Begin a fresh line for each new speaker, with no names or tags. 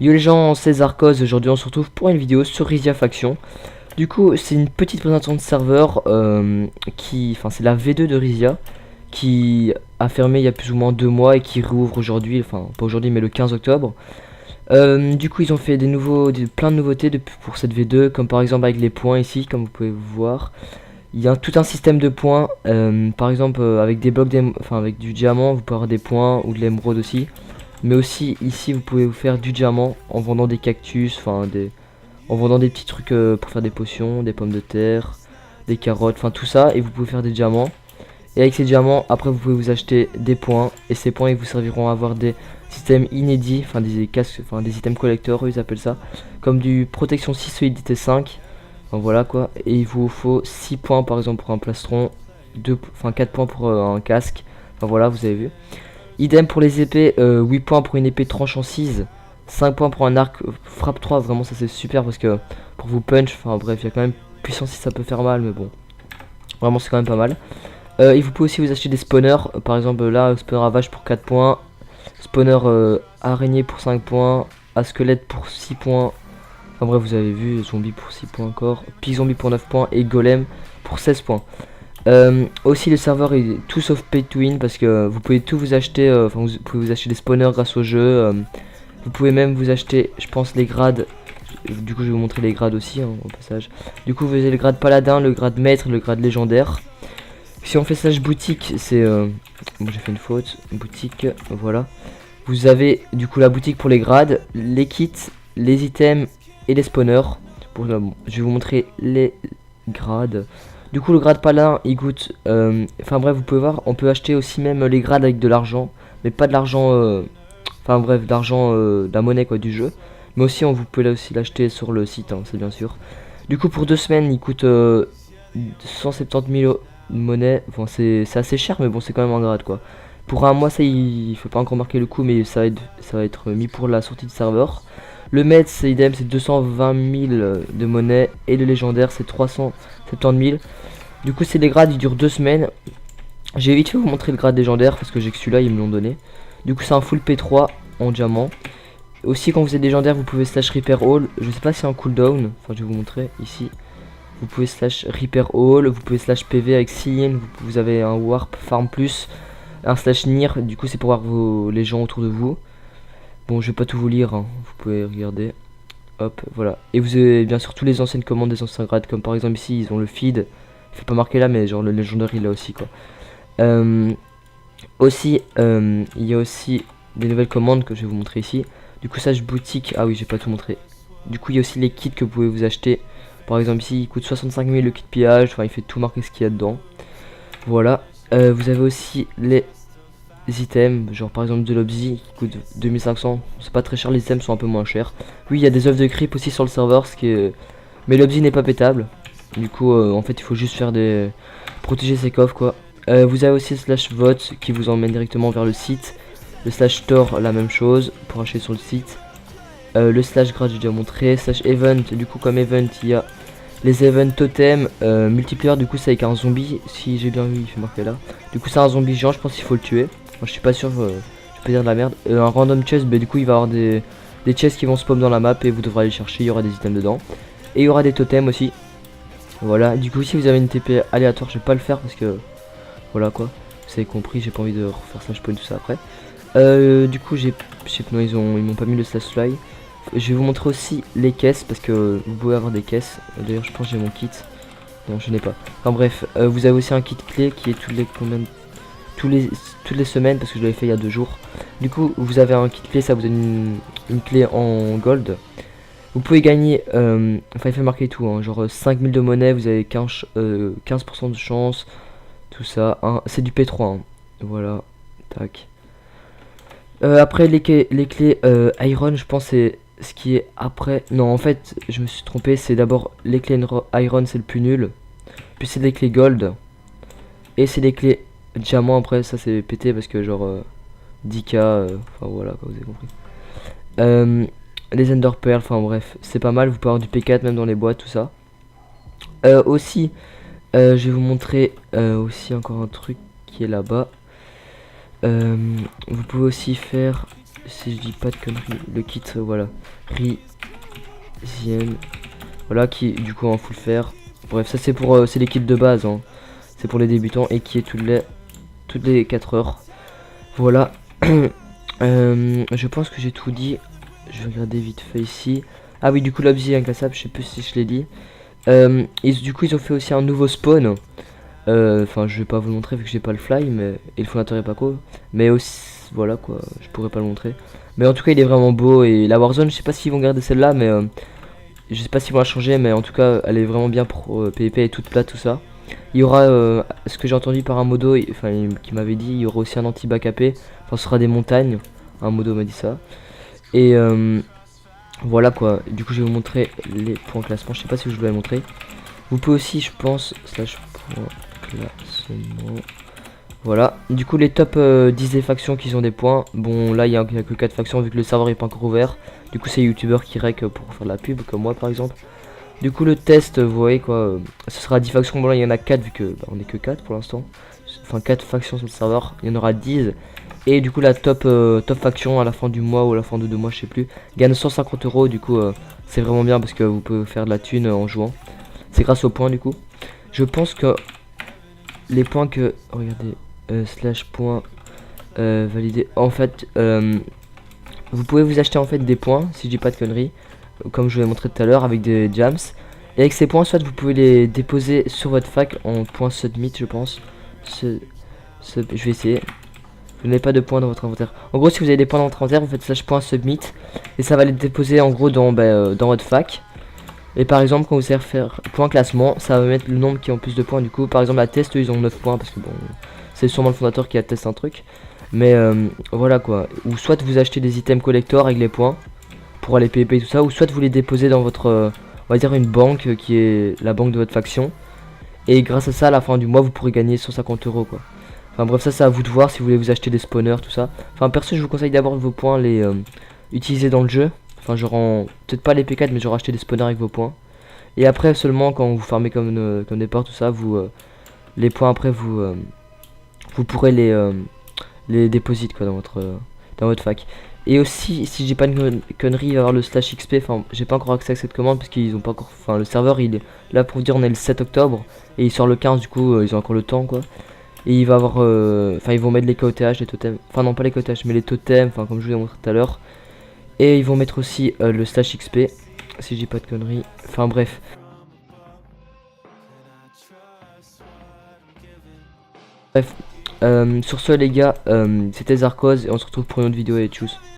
Yo les gens, c'est Zarkos, aujourd'hui on se retrouve pour une vidéo sur Rizia Faction. Du coup c'est une petite présentation de serveur c'est la V2 de Rizia qui a fermé il y a plus ou moins 2 mois et qui rouvre aujourd'hui, enfin pas aujourd'hui mais le 15 octobre. Du coup ils ont fait plein de nouveautés pour cette V2, comme par exemple avec les points ici, comme vous pouvez voir. Il y a tout un système de points, par exemple avec des blocs, avec du diamant vous pouvez avoir des points ou de l'émeraude aussi. Mais aussi ici vous pouvez vous faire du diamant en vendant des cactus, en vendant des petits trucs pour faire des potions, des pommes de terre, des carottes, enfin tout ça, et vous pouvez faire des diamants. Et avec ces diamants, après vous pouvez vous acheter des points, et ces points ils vous serviront à avoir des systèmes inédits, enfin des casques, enfin des items collecteurs, ils appellent ça, comme du protection 6 solidité 5. Enfin voilà quoi, et il vous faut 6 points par exemple pour un plastron, 4 points pour un casque, enfin voilà, vous avez vu. Idem pour les épées, 8 points pour une épée tranchant 6, 5 points pour un arc frappe 3, vraiment ça c'est super parce que pour vous punch, enfin bref, il y a quand même puissance si ça peut faire mal, mais bon, vraiment c'est quand même pas mal. Et vous pouvez aussi vous acheter des spawners, par exemple là, spawner à vache pour 4 points, spawner araignée pour 5 points, à squelette pour 6 points, enfin bref, vous avez vu, zombie pour 6 points encore, pig zombie pour 9 points et golem pour 16 points. Aussi le serveur est tout sauf pay to win parce que vous pouvez tout vous acheter, vous pouvez vous acheter des spawners grâce au jeu, vous pouvez même vous acheter je pense les grades, du coup je vais vous montrer les grades aussi au passage. Du coup vous avez le grade paladin, le grade maître, le grade légendaire. Si on fait slash boutique c'est, bon j'ai fait une faute, boutique, voilà. Vous avez du coup la boutique pour les grades, les kits, les items et les spawners. Je vais vous montrer les grades. Du coup le grade paladin il coûte, enfin bref vous pouvez voir, on peut acheter aussi même les grades avec de l'argent, mais pas de l'argent, enfin bref d'argent, de la monnaie quoi du jeu. Mais aussi vous pouvez aussi l'acheter sur le site, hein, c'est bien sûr. Du coup pour 2 semaines il coûte 170 000 monnaie, bon c'est assez cher mais bon c'est quand même un grade quoi. Pour un mois ça il faut pas encore marquer le coup mais ça va être mis pour la sortie de serveur. Le maître c'est idem, c'est 220 000 de monnaie et le légendaire c'est 370 000. Du coup c'est des grades, ils durent 2 semaines. J'ai vite fait vous montrer le grade légendaire parce que j'ai que celui-là, ils me l'ont donné. Du coup c'est un full P3 en diamant. Aussi quand vous êtes légendaire vous pouvez slash repair all. Je sais pas si c'est un cooldown, enfin je vais vous montrer ici. Vous pouvez slash repair all, vous pouvez slash PV avec Cyan, vous avez un warp farm plus, un slash near, du coup c'est pour voir les gens autour de vous. Bon je vais pas tout vous lire, hein. Vous pouvez regarder. Hop, voilà. Et vous avez bien sûr tous les anciennes commandes des anciens grades, comme par exemple ici, ils ont le feed. Il fait pas marquer là, mais genre le légendaire il a aussi quoi. Aussi, il y a aussi des nouvelles commandes que je vais vous montrer ici. Du coup, ça, boutique. Ah oui, j'ai pas tout montré. Du coup, il y a aussi les kits que vous pouvez vous acheter. Par exemple, ici, il coûte 65 000 le kit pillage. Enfin, il fait tout marquer ce qu'il y a dedans. Voilà. Vous avez aussi les items, genre par exemple de l'obsi qui coûte 2500, c'est pas très cher, les items sont un peu moins chers. Oui, il y a des œufs de creep aussi sur le serveur, mais l'obsi n'est pas pétable. Du coup, en fait, il faut juste faire protéger ses coffres quoi. Vous avez aussi slash vote qui vous emmène directement vers le site. Le slash store, la même chose pour acheter sur le site. Le slash grade, j'ai déjà montré. Slash event, du coup, comme event, il y a les events totem multiplayer, du coup, c'est avec un zombie. Si j'ai bien vu, il fait marquer là. Du coup, c'est un zombie géant, je pense qu'il faut le tuer. Moi, je suis pas sûr, je peux dire de la merde. Un random chest, du coup, il va y avoir des chests qui vont spawn dans la map et vous devrez aller chercher. Il y aura des items dedans. Et il y aura des totems aussi. Voilà, du coup, si vous avez une TP aléatoire, je vais pas le faire parce que voilà quoi. Vous avez compris, j'ai pas envie de refaire slash point tout ça après. Du coup, je sais pas, non, ils m'ont pas mis le slash fly. Je vais vous montrer aussi les caisses parce que vous pouvez avoir des caisses. D'ailleurs, je pense que j'ai mon kit. Non, je n'ai pas. Enfin bref, vous avez aussi un kit clé qui est toutes les semaines parce que je l'avais fait il y a 2 jours. Du coup, vous avez un kit clé, ça vous donne une clé en gold. Vous pouvez gagner, enfin il fait marquer tout, hein, genre 5000 de monnaie, vous avez 15% de chance, tout ça. Hein, c'est du P3, hein. Voilà, tac. Après les clés Iron, je pense c'est ce qui est après. Non, en fait, je me suis trompé, c'est d'abord les clés Iron, c'est le plus nul. Puis c'est les clés Gold. Et c'est les clés Diamant, après, ça c'est pété parce que genre 10k, enfin voilà, quoi, vous avez compris. Les Ender Pearl, enfin bref, c'est pas mal, vous pouvez avoir du P4 même dans les boîtes, tout ça. Aussi, je vais vous montrer aussi encore un truc qui est là-bas. Vous pouvez aussi faire si je dis pas de conneries, le kit, voilà, Rizien, voilà, qui est du coup en full fer. Bref, ça c'est pour, c'est les kits de base, hein. C'est pour les débutants et qui est toutes les 4 heures. Voilà. Je pense que j'ai tout dit. Je vais regarder vite fait ici. Ah oui, du coup l'objet inclassable, je sais plus si je l'ai dit. Du coup ils ont fait aussi un nouveau spawn. Enfin je vais pas vous le montrer vu que j'ai pas le fly, mais et le fondateur est pas cool. Mais aussi voilà quoi, je pourrais pas le montrer. Mais en tout cas il est vraiment beau et la Warzone, je sais pas s'ils vont garder celle-là, mais je sais pas s'ils vont la changer, mais en tout cas elle est vraiment bien pour PvP et toute plate tout ça. Il y aura ce que j'ai entendu par un modo, enfin qui m'avait dit, il y aura aussi un anti-bac AP. Enfin ce sera des montagnes. Un modo m'a dit ça. Et voilà quoi, du coup je vais vous montrer les points classement, je sais pas si je vous l'avais montré. Vous pouvez aussi je pense, slash point classement. Voilà, du coup les top 10 des factions qui ont des points. Bon là il y a que 4 factions vu que le serveur est pas encore ouvert. Du coup c'est youtubeurs qui rec pour faire de la pub comme moi par exemple. Du coup le test vous voyez quoi, ce sera 10 factions, bon là il y en a 4 vu que on est que 4 pour l'instant. Enfin 4 factions sur le serveur, il y en aura 10. Et du coup la top faction à la fin du mois ou à la fin de 2 mois je sais plus gagne 150 €. Du coup c'est vraiment bien parce que vous pouvez faire de la thune en jouant. C'est grâce aux points du coup. Je pense que les points que regardez slash point validé. En fait vous pouvez vous acheter en fait des points si je dis pas de conneries. Comme je vous l'ai montré tout à l'heure avec des jams. Et avec ces points soit vous pouvez les déposer sur votre fac en point submit je pense. Je vais essayer. Vous n'avez pas de points dans votre inventaire. En gros, si vous avez des points dans votre inventaire, vous faites slash.submit et ça va les déposer en gros dans votre fac. Et par exemple, quand vous allez faire point classement, ça va mettre le nombre qui ont plus de points. Du coup, par exemple, la test, ils ont 9 points parce que bon, c'est sûrement le fondateur qui a testé un truc. Mais voilà quoi. Ou soit vous achetez des items collector avec les points pour aller PvP et tout ça, ou soit vous les déposez dans votre, on va dire une banque qui est la banque de votre faction. Et grâce à ça, à la fin du mois, vous pourrez gagner 150 € quoi. Enfin bref, ça c'est à vous de voir si vous voulez vous acheter des spawners, tout ça. Enfin perso je vous conseille d'abord vos points les utiliser dans le jeu. Enfin genre peut-être pas les P4 mais genre acheter des spawners avec vos points. Et après seulement quand vous farmez comme des porcs tout ça, vous les points après vous pourrez les déposer quoi dans votre fac. Et aussi si j'ai pas une connerie, il va y avoir le slash XP. Enfin j'ai pas encore accès à cette commande parce qu'ils ont pas encore. Enfin le serveur il est là pour vous dire on est le 7 octobre et il sort le 15 du coup ils ont encore le temps quoi. Et il va avoir, enfin ils vont mettre les KOTH, les totems, enfin non pas les KOTH mais les totems, enfin comme je vous l'ai montré tout à l'heure. Et ils vont mettre aussi le slash XP, si je dis pas de conneries, enfin bref. Bref, sur ce les gars, c'était Zarkoz et on se retrouve pour une autre vidéo et tchuss.